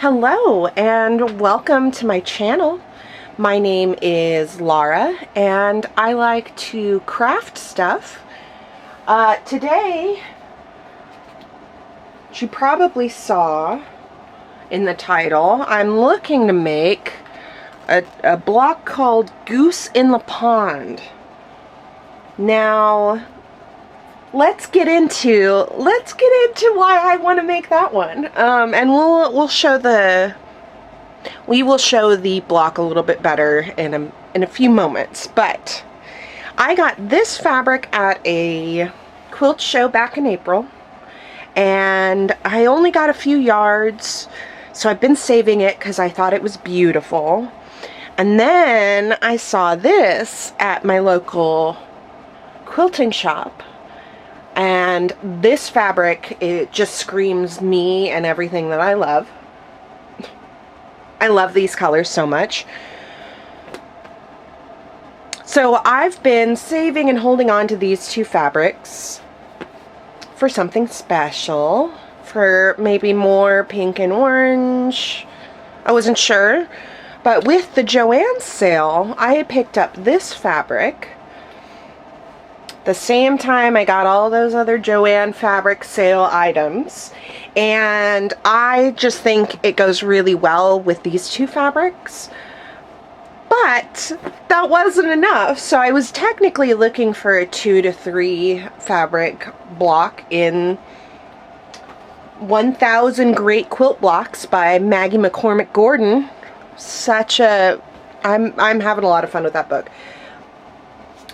Hello and welcome to my channel. My name is Laura and I like to craft stuff. Today, as you probably saw in the title, I'm looking to make a block called Goose in the Pond. Now, let's get into why I want to make that one. And we will show the block a little bit better in a few moments. But I got this fabric at a quilt show back in April, and I only got a few yards, so I've been saving it because I thought it was beautiful. And then I saw this at my local quilting shop. And this fabric, it just screams me and everything that I love. I love these colors so much. So I've been saving and holding on to these two fabrics for something special, for maybe more pink and orange. I wasn't sure. But with the Joann's sale, I picked up this fabric the same time I got all those other Joann fabric sale items, and I just think it goes really well with these two fabrics. But that wasn't enough, so I was technically looking for a 2 to 3 fabric block in 1000 Great Quilt Blocks by Maggie McCormick Gordon. I'm having a lot of fun with that book.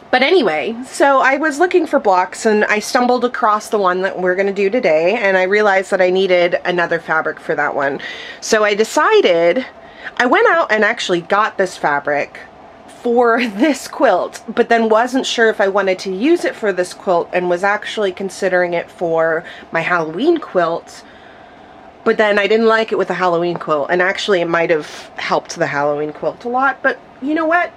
But anyway, so I was looking for blocks and I stumbled across the one that we're going to do today, and I realized that I needed another fabric for that one. So I decided, I went out and actually got this fabric for this quilt, but then wasn't sure if I wanted to use it for this quilt and was actually considering it for my Halloween quilt. But then I didn't like it with the Halloween quilt, and actually it might have helped the Halloween quilt a lot, but you know what?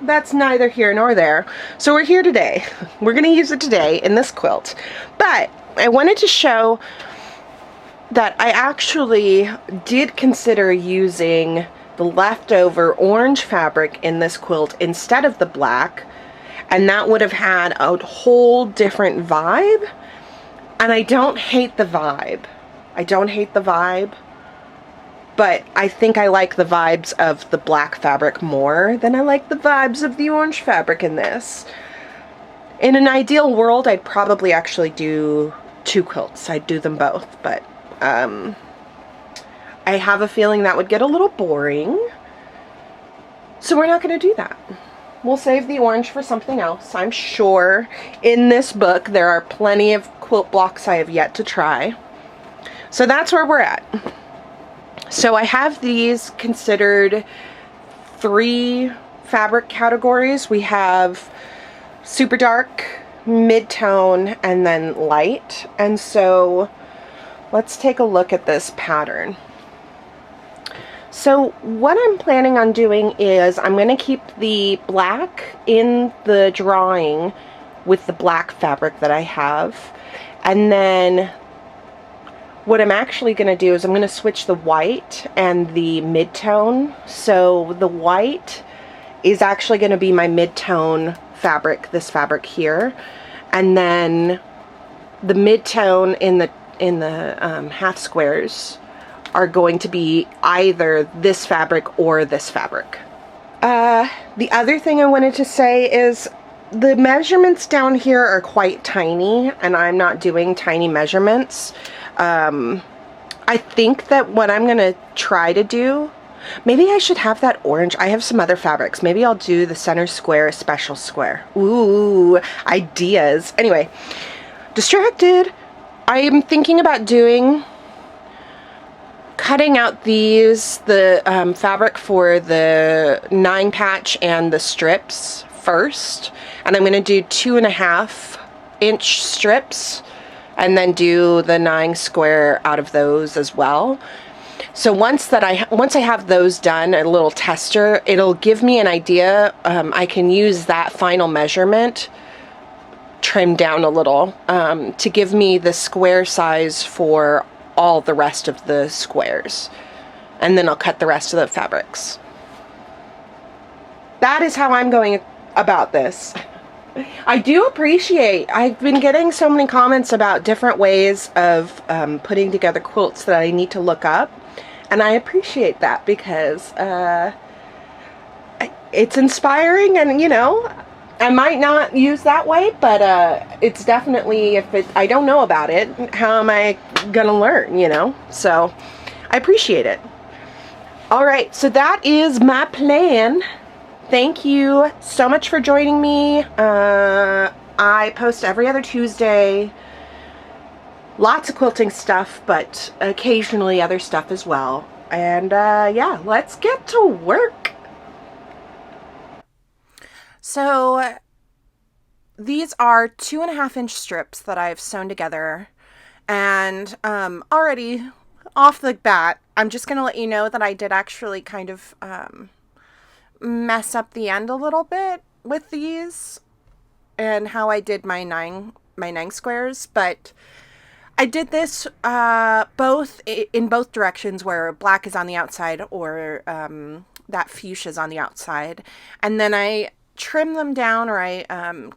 That's neither here nor there. So we're here today. We're going to use it today in this quilt. But I wanted to show that I actually did consider using the leftover orange fabric in this quilt instead of the black, and that would have had a whole different vibe. And I don't hate the vibe. I don't hate the vibe. But I think I like the vibes of the black fabric more than I like the vibes of the orange fabric in this. In an ideal world, I'd probably actually do 2 quilts. I'd do them both, but I have a feeling that would get a little boring. So we're not going to do that. We'll save the orange for something else. I'm sure in this book there are plenty of quilt blocks I have yet to try. So that's where we're at. So I have these considered 3 fabric categories. We have super dark, mid-tone, and then light. And so let's take a look at this pattern. So what I'm planning on doing is I'm going to keep the black in the drawing with the black fabric that I have. And then what I'm actually going to do is I'm going to switch the white and the mid-tone. So the white is actually going to be my mid-tone fabric, this fabric here. And then the mid-tone in the half squares are going to be either this fabric or this fabric. The other thing I wanted to say is the measurements down here are quite tiny, and I'm not doing tiny measurements. I think that what I'm gonna try to do, maybe I should have that orange. I have some other fabrics. Maybe I'll do the center square, a special square. Ooh, ideas. Anyway, distracted. I am thinking about cutting out the fabric for the 9 patch and the strips first. And I'm gonna do 2.5 inch strips, and then do the 9 square out of those as well. So once I have those done, a little tester, it'll give me an idea. I can use that final measurement trimmed down a little to give me the square size for all the rest of the squares. and then I'll cut the rest of the fabrics. That is how I'm going about this. I do appreciate, I've been getting so many comments about different ways of putting together quilts that I need to look up, and I appreciate that because it's inspiring, and you know, I might not use that way, but it's definitely, I don't know about it, how am I gonna learn, you know? So I appreciate it. All right, so that is my plan. Thank you so much for joining me. I post every other Tuesday. Lots of quilting stuff, but occasionally other stuff as well. And yeah, let's get to work. So these are 2.5-inch strips that I've sewn together. And already off the bat, I'm just going to let you know that I did actually kind of mess up the end a little bit with these and how I did my nine squares, but I did this both in both directions, where black is on the outside or that fuchsia is on the outside, and then I trim them down, or I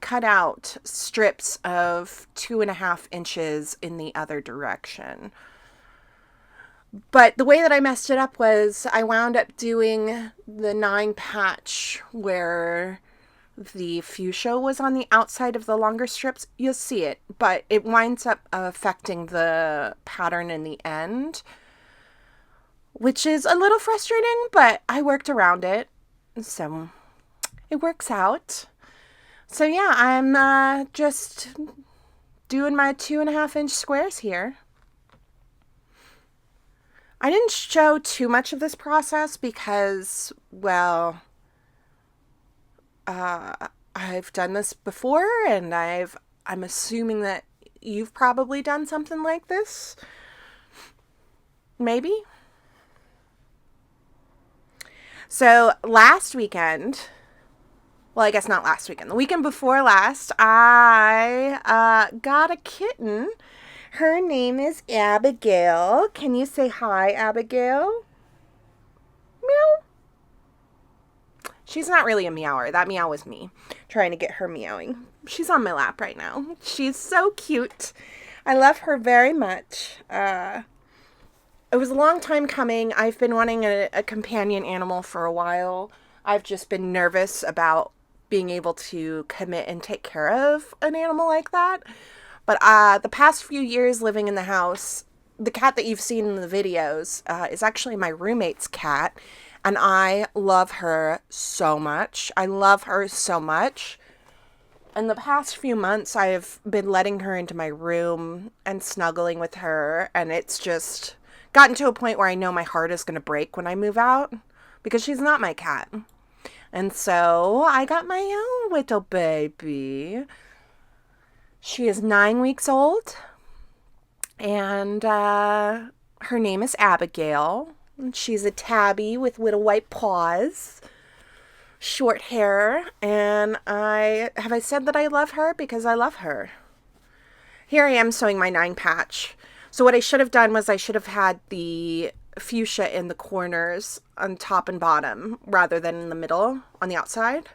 cut out strips of 2.5 inches in the other direction. But the way that I messed it up was I wound up doing the 9 patch where the fuchsia was on the outside of the longer strips. You'll see it, but it winds up affecting the pattern in the end, which is a little frustrating, but I worked around it, so it works out. So yeah, I'm just doing my 2.5-inch squares here. I didn't show too much of this process because, well, I've done this before, and I'm assuming that you've probably done something like this. Maybe. So last weekend, well, I guess not last weekend, the weekend before last, I got a kitten. Her name is Abigail. Can you say hi, Abigail? Meow. She's not really a meower. That meow was me trying to get her meowing. She's on my lap right now. She's so cute. I love her very much. It was a long time coming. I've been wanting a companion animal for a while. I've just been nervous about being able to commit and take care of an animal like that. But the past few years living in the house, the cat that you've seen in the videos is actually my roommate's cat. And I love her so much. I love her so much. In the past few months, I've been letting her into my room and snuggling with her. And it's just gotten to a point where I know my heart is going to break when I move out, because she's not my cat. And so I got my own little baby. She is 9 weeks old, and her name is Abigail. She's a tabby with little white paws, short hair, and I said that I love her because I love her. Here I am sewing my 9 patch. So what I should have done was I should have had the fuchsia in the corners on top and bottom rather than in the middle on the outside.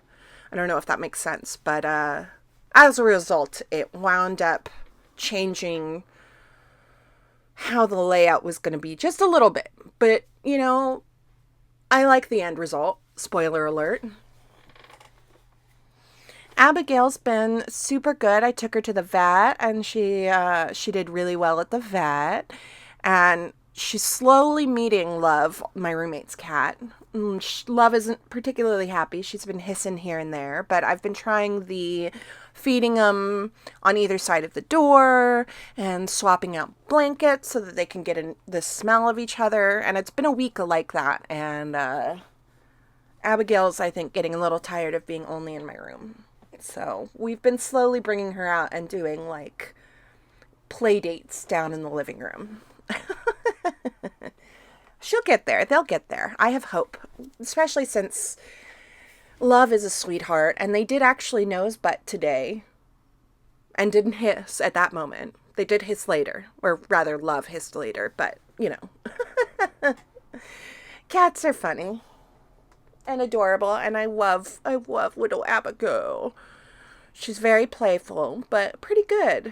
I don't know if that makes sense, but as a result, it wound up changing how the layout was going to be just a little bit. But, you know, I like the end result. Spoiler alert. Abigail's been super good. I took her to the vet, and she did really well at the vet. And she's slowly meeting Love, my roommate's cat. Love isn't particularly happy. She's been hissing here and there, but I've been trying feeding them on either side of the door and swapping out blankets so that they can get the smell of each other. And it's been a week like that. And Abigail's, I think, getting a little tired of being only in my room. So we've been slowly bringing her out and doing like play dates down in the living room. She'll get there. They'll get there. I have hope, especially since Love is a sweetheart, and they did actually nose butt today and didn't hiss at that moment. They did hiss later, or rather Love hissed later, but you know. Cats are funny and adorable, and I love little Abigail. She's very playful, but pretty good.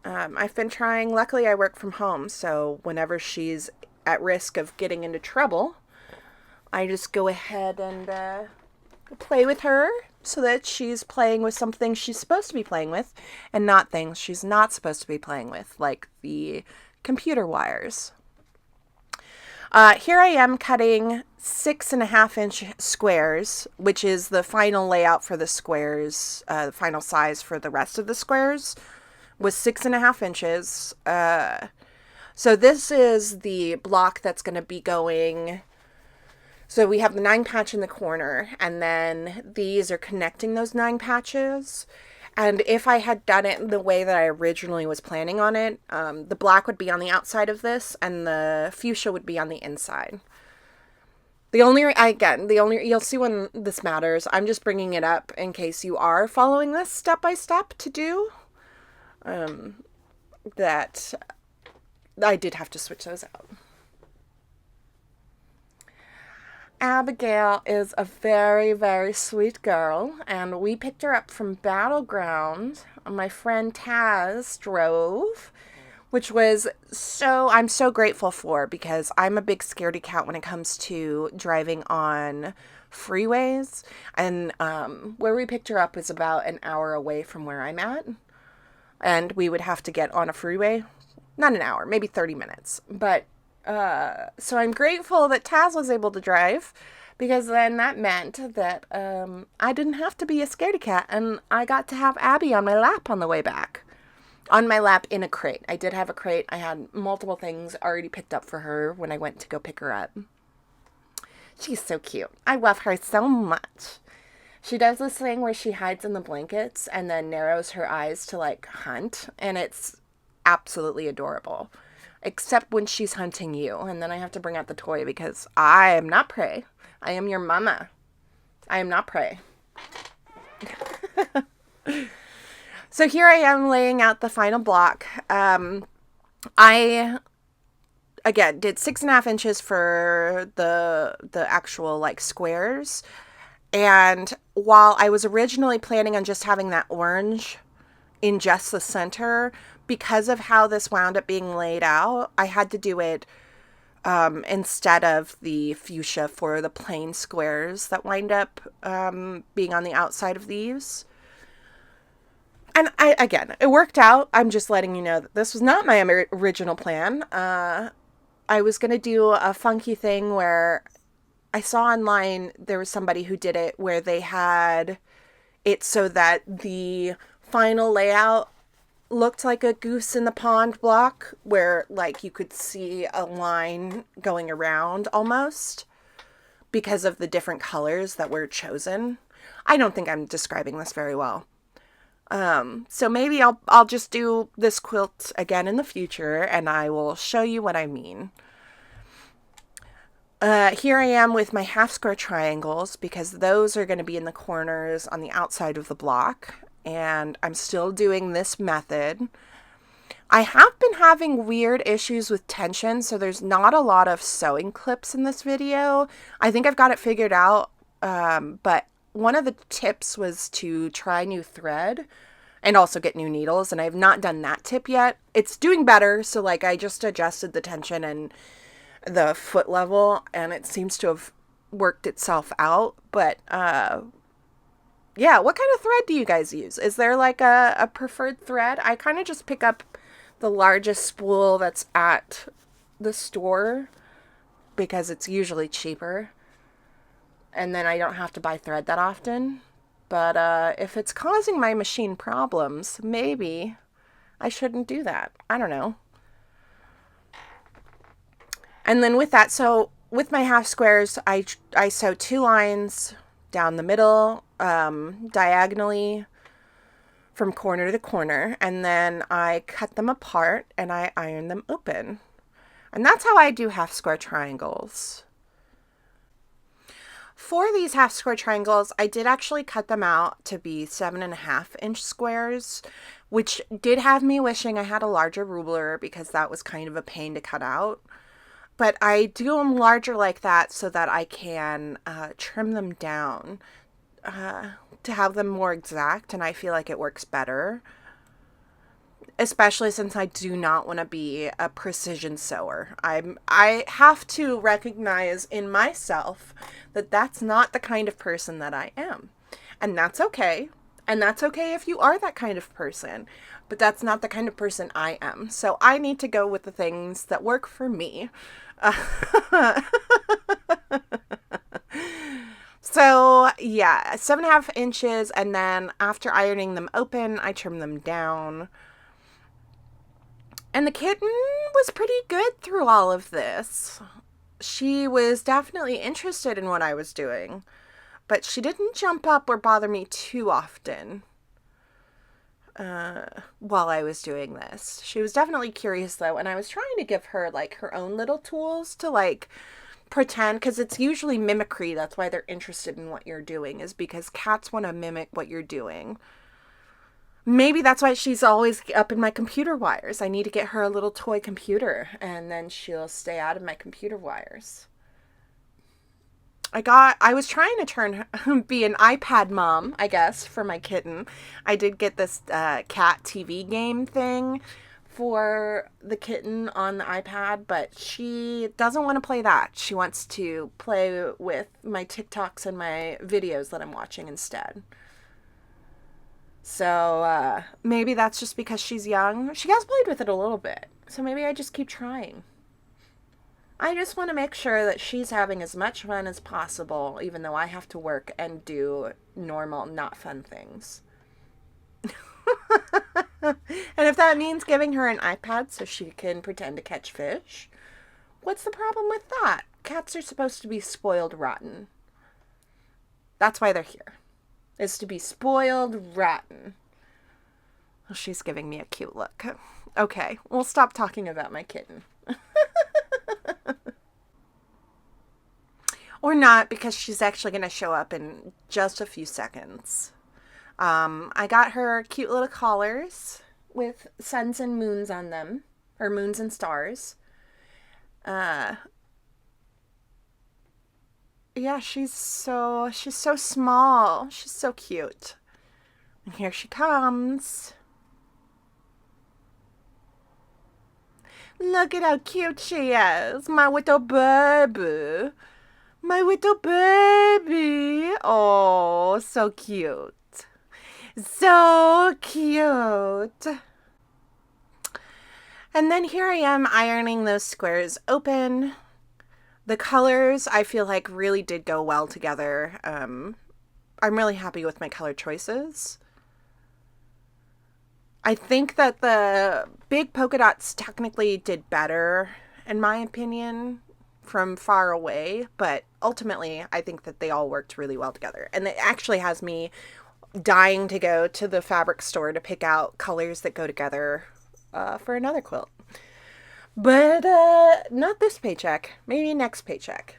I've been trying, luckily I work from home, so whenever she's at risk of getting into trouble, I just go ahead and play with her so that she's playing with something she's supposed to be playing with and not things she's not supposed to be playing with, like the computer wires. Here I am cutting 6.5-inch squares, which is the final layout for the squares. The final size for the rest of the squares was 6.5 inches. So this is the block that's going to be going. So we have the 9 patch in the corner, and then these are connecting those 9 patches. And if I had done it the way that I originally was planning on it, the black would be on the outside of this, and the fuchsia would be on the inside. You'll see when this matters. I'm just bringing it up in case you are following this step by step to do. That I did have to switch those out. Abigail is a very, very sweet girl, and we picked her up from Battleground. My friend Taz drove, which was I'm so grateful for, because I'm a big scaredy cat when it comes to driving on freeways, and where we picked her up is about an hour away from where I'm at, and we would have to get on a freeway, not an hour, maybe 30 minutes, but so I'm grateful that Taz was able to drive, because then that meant that I didn't have to be a scaredy cat, and I got to have Abby on my lap on the way back. On my lap in a crate. I did have a crate. I had multiple things already picked up for her when I went to go pick her up. She's so cute. I love her so much. She does this thing where she hides in the blankets and then narrows her eyes to like hunt, and it's absolutely adorable. Except when she's hunting you, and then I have to bring out the toy because I am not prey. I am your mama. I am not prey. So here I am laying out the final block. I, again, did 6.5 inches for the actual like squares. And while I was originally planning on just having that orange in just the center, because of how this wound up being laid out, I had to do it instead of the fuchsia for the plain squares that wind up being on the outside of these. And it worked out. I'm just letting you know that this was not my original plan. I was going to do a funky thing where I saw online there was somebody who did it where they had it so that the final layout looked like a goose in the pond block, where like you could see a line going around almost because of the different colors that were chosen. I don't think I'm describing this very well. So maybe I'll just do this quilt again in the future, and I will show you what I mean. Here I am with my half square triangles, because those are going to be in the corners on the outside of the block, and I'm still doing this method. I have been having weird issues with tension, so there's not a lot of sewing clips in this video. I think I've got it figured out, but one of the tips was to try new thread and also get new needles, and I have not done that tip yet. It's doing better, so like I just adjusted the tension and the foot level, and it seems to have worked itself out. But yeah, what kind of thread do you guys use? Is there like a preferred thread? I kind of just pick up the largest spool that's at the store because it's usually cheaper, and then I don't have to buy thread that often. But if it's causing my machine problems, maybe I shouldn't do that. I don't know. And then with that, so with my half squares, I sew 2 lines down the middle, diagonally from corner to corner, and then I cut them apart and I iron them open. And that's how I do half square triangles. For these half square triangles, I did actually cut them out to be 7.5-inch squares, which did have me wishing I had a larger ruler because that was kind of a pain to cut out. But I do them larger like that so that I can trim them down to have them more exact, and I feel like it works better. Especially since I do not want to be a precision sewer. I have to recognize in myself that that's not the kind of person that I am. And that's okay. And that's okay if you are that kind of person. But that's not the kind of person I am. So I need to go with the things that work for me. So yeah, 7.5 inches, and then after ironing them open, I trim them down. And the kitten was pretty good through all of this. She was definitely interested in what I was doing, but she didn't jump up or bother me too often while I was doing this. She was definitely curious though, and I was trying to give her like her own little tools to like pretend, because it's usually mimicry. That's why they're interested in what you're doing, is because cats want to mimic what you're doing. Maybe that's why she's always up in my computer wires. I need to get her a little toy computer, and then she'll stay out of my computer wires. I was trying to be an iPad mom, I guess, for my kitten. I did get this cat TV game thing for the kitten on the iPad, but she doesn't want to play that. She wants to play with my TikToks and my videos that I'm watching instead. So maybe that's just because she's young. She has played with it a little bit. So maybe I just keep trying. I just want to make sure that she's having as much fun as possible, even though I have to work and do normal, not fun things. And if that means giving her an iPad so she can pretend to catch fish, what's the problem with that? Cats are supposed to be spoiled rotten. That's why they're here. Is to be spoiled rotten. Well, she's giving me a cute look. Okay, we'll stop talking about my kitten. Or not, because she's actually going to show up in just a few seconds. I got her cute little collars with suns and moons on them, or moons and stars. Yeah, she's so small. She's so cute. And here she comes. Look at how cute she is. My little baby. My little baby. Oh, so cute. So cute. And then here I am ironing those squares open. The colors I feel like really did go well together. I'm really happy with my color choices. I think that the big polka dots technically did better, in my opinion, from far away, but ultimately I think that they all worked really well together. And it actually has me dying to go to the fabric store to pick out colors that go together for another quilt. But not this paycheck. Maybe next paycheck.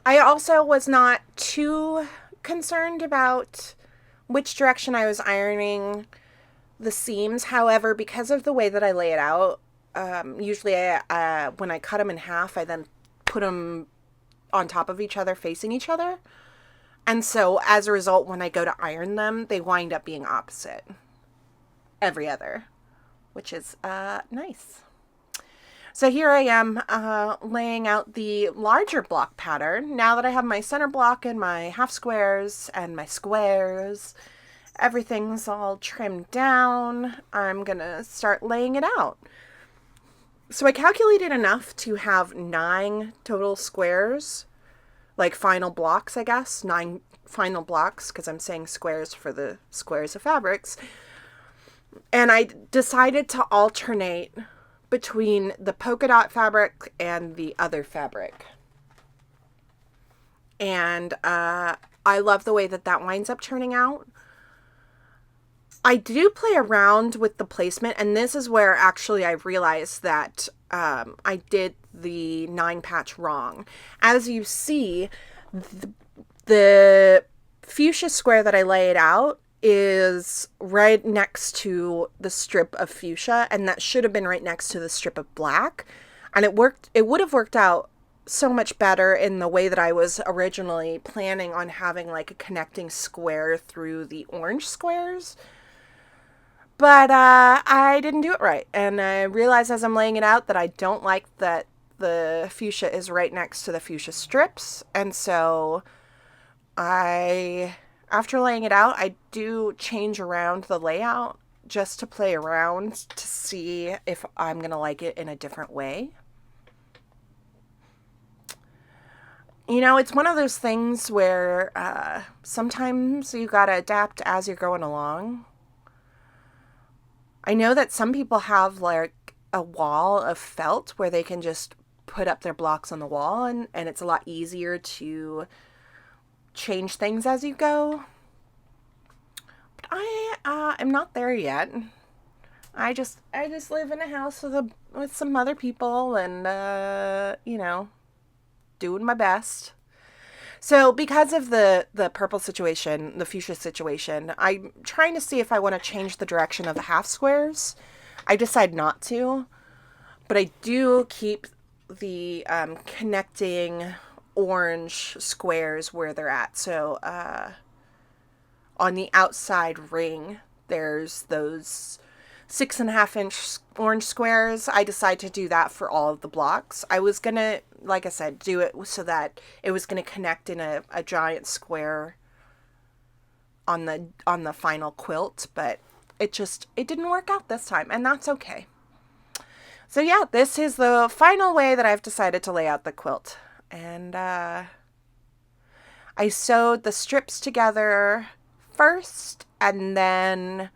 I also was not too concerned about which direction I was ironing the seams. However, because of the way that I lay it out, usually when I cut them in half, I then put them on top of each other, facing each other. And so as a result, when I go to iron them, they wind up being opposite every other, which is nice. So here I am laying out the larger block pattern. Now that I have my center block and my half squares and my squares, everything's all trimmed down. I'm gonna start laying it out. So I calculated enough to have 9 total squares, like final blocks, I guess. 9 final blocks, because I'm saying squares for the squares of fabrics. And I decided to alternate between the polka dot fabric and the other fabric. And I love the way that that winds up turning out. I do play around with the placement, and this is where actually I realized that I did the 9 patch wrong. As you see, the fuchsia square that I laid out is right next to the strip of fuchsia, and that should have been right next to the strip of black. And it would have worked out so much better in the way that I was originally planning on having like a connecting square through the orange squares. But I didn't do it right. And I realized as I'm laying it out that I don't like that the fuchsia is right next to the fuchsia strips. And so after laying it out, I do change around the layout just to play around to see if I'm going to like it in a different way. You know, it's one of those things where sometimes you gotta adapt as you're going along. I know that some people have like a wall of felt where they can just put up their blocks on the wall, and it's a lot easier to change things as you go. But I am not there yet. I just live in a house with some other people, and you know, doing my best. So because of the purple situation, the fuchsia situation, I'm trying to see if I want to change the direction of the half squares. I decide not to, but I do keep the connecting orange squares where they're at. So on the outside ring, there's those 6.5 inch orange squares. I decided to do that for all of the blocks. I was gonna, like I said, do it so that it was gonna connect in a giant square on the final quilt, but it didn't work out this time, and that's okay. So yeah, this is the final way that I've decided to lay out the quilt. And I sewed the strips together first, and then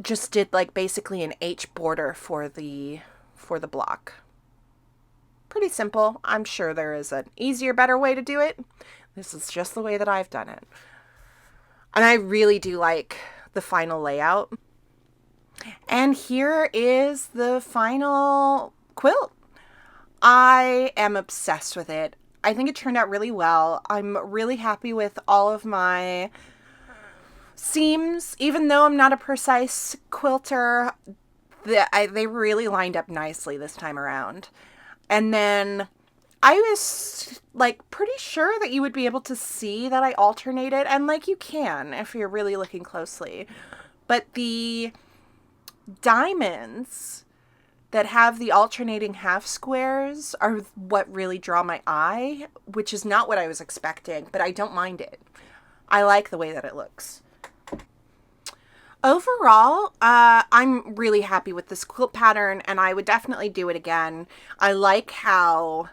just did like basically an H border for the block. Pretty simple. I'm sure there is an easier, better way to do it. This is just the way that I've done it. And I really do like the final layout. And here is the final quilt. I am obsessed with it. I think it turned out really well. I'm really happy with all of my seams. Even though I'm not a precise quilter, they really lined up nicely this time around. And then I was like pretty sure that you would be able to see that I alternated, and like you can if you're really looking closely. But the diamonds that have the alternating half squares are what really draw my eye, which is not what I was expecting, but I don't mind it. I like the way that it looks. Overall, I'm really happy with this quilt pattern, and I would definitely do it again. I like how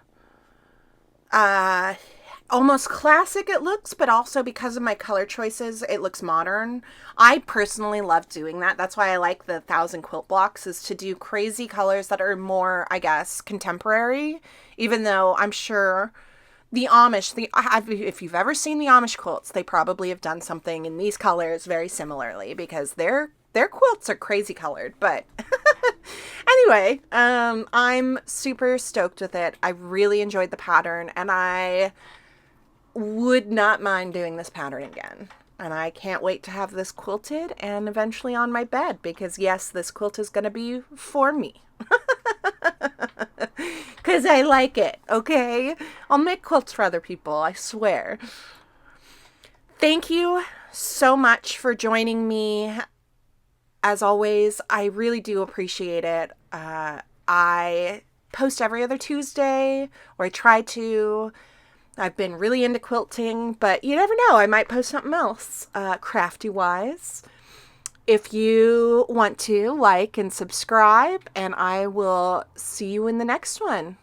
almost classic it looks, but also because of my color choices, it looks modern. I personally love doing that. That's why I like the 1,000 quilt blocks, is to do crazy colors that are more, I guess, contemporary, even though I'm sure the Amish, if you've ever seen the Amish quilts, they probably have done something in these colors very similarly, because their quilts are crazy colored. But anyway, I'm super stoked with it. I really enjoyed the pattern, and I would not mind doing this pattern again. And I can't wait to have this quilted and eventually on my bed, because yes, this quilt is going to be for me. Because I like it, okay? I'll make quilts for other people, I swear. Thank you so much for joining me. As always, I really do appreciate it. I post every other Tuesday, or I try to. I've been really into quilting, but you never know, I might post something else, crafty-wise. If you want to, like and subscribe, and I will see you in the next one.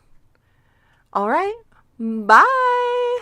All right, bye!